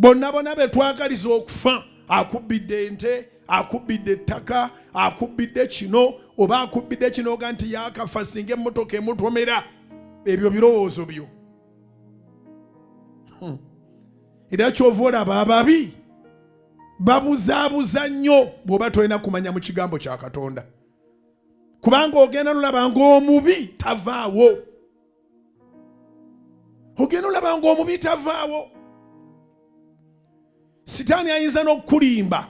bonna betwagaliza okufa, akubbidde ente, akubbidde ettaka, akubbidde kino oba akubbidde kino oga nti yakafa singa emmotoka emutomera. Ebyo birowoozo byo. Era kyova olaba ababi babuzaabuza nnyo bw'oba tolina kumanya mu kigambo kya Katonda. Kubanga ogenda nolaba ng'omubi tavaawo. Ogenda olaba ng'omubi tavaawo. Sitaani ayinza n'okulimba.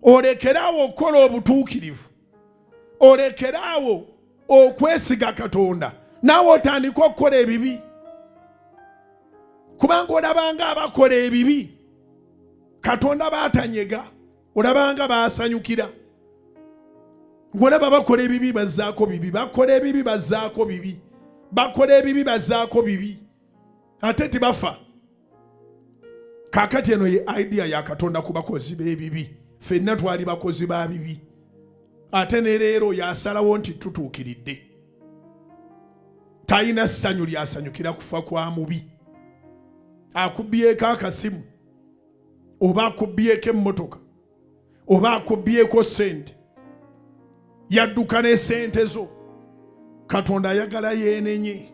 Olekeraawo okukola obutuukirivu. Olekeraawo okwesiga Katonda. Naawe otandika okukola ebibi. Kubanga olabanga abakola ebibi Katonda baatanyega, olabanga baasanyukira. Ng'olaba bakola ebibi bazzaako bibi, bakola ebibi bazzaako bibi, bakola ebibi bazzaako bibi, ate tebafa. Kaakati eno ye idea ya Katonda ku bakozi b'ebibi. Ffenna twali bakozi ba bibi, ate ne leero yasalawo nti tutuukiridde. Talina ssanyu lyasanyukira kufa kwa mubi. Akubbyeko akasimu, oba akubbyeko emmotoka, oba akubbyeko ssente, yadduka n'essente zo. Katonda ayagala yeenenye,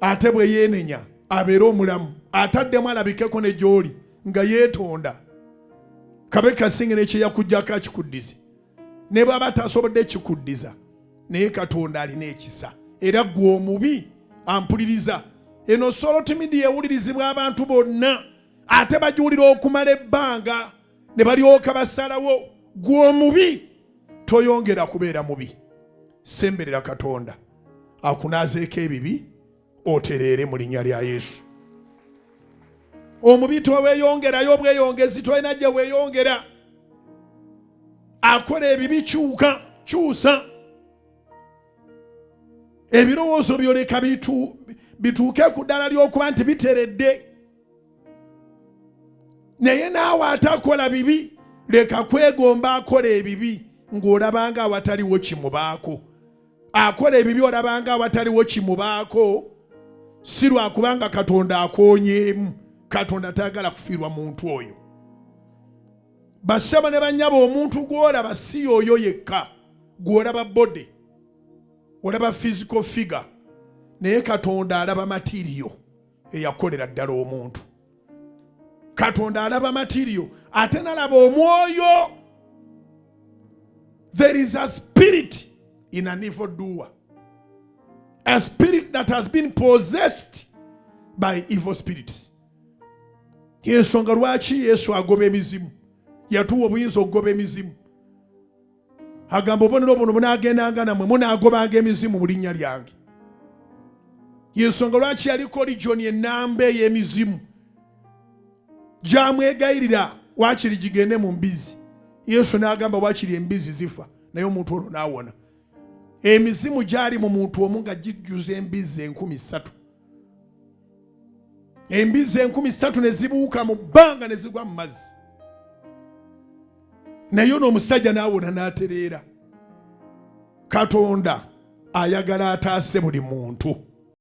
ate bwe yeenenya abeere omulamu, ataddemu alabikeko ne gy'oli nga yeetonda. Kabe kasinge ne kye yakuggyako akikuddize. Ne bw'aba tasobodde kikuddiza, naye Katonda alina ekisa. Era ggwe omubi ampuliriza, eno Salt Media ewulirizibwa abantu bonna, ate bagiwulira okumala ebbanga ne balyoka basalawo. Ggwe omubi toyongera kubeera mubi. Semberera Katonda akunaazeeko ebibi otereere mu linnya lya Yesu. Omubi toweeyongerayo obweyongezi, tolina gye weeyongera. Akola ebibi kyusa. Ebirowoozo byoleka bituuke ku ddala ly'okuba nti biteredde. Naye naawe atakola bibi, leka kwegomba akola ebibi ng'olabanga awataliwo kimubaako. Akola ebibi olabanga awataliwo kimubaako, si lwakubanga Katonda akoonyeemu. Katonda tayagala kufiirwa muntu oyo. Basaba ne bannyaba, omuntu gw'olaba si oyo yekka, gw'olaba bode, olaba physical figure, naye Katonda alaba material eyakolera ddala omuntu. Katonda alaba material, ate nalaba omwoyo. There is a spirit in an evil doer, a spirit that has been possessed by evil spirits. Yensonga lwaki Yesu agoba emizimu, yatuwa obuyinza okugoba emizimu. Agamba obonero buno bunaagendanga namwe munaagobanga emizimu mu linnya lyange. Yensonga lwaki yaliko ligioni ennamba ey'emizimu, gyamwegayirira waakiri gigende mu mbizi. Yesu n'agamba waakiri embizi zifa, naye omuntu olwo n'awona. Emizimu gyali mu muntu omu nga gijjuza embizi 3,000. Embizi 3,000 ne zibuuka mu bbanga ne zigwa mu mazzi. Naye ono omusajja n'awona n'atereera. Katonda ayagala ataase buli muntu.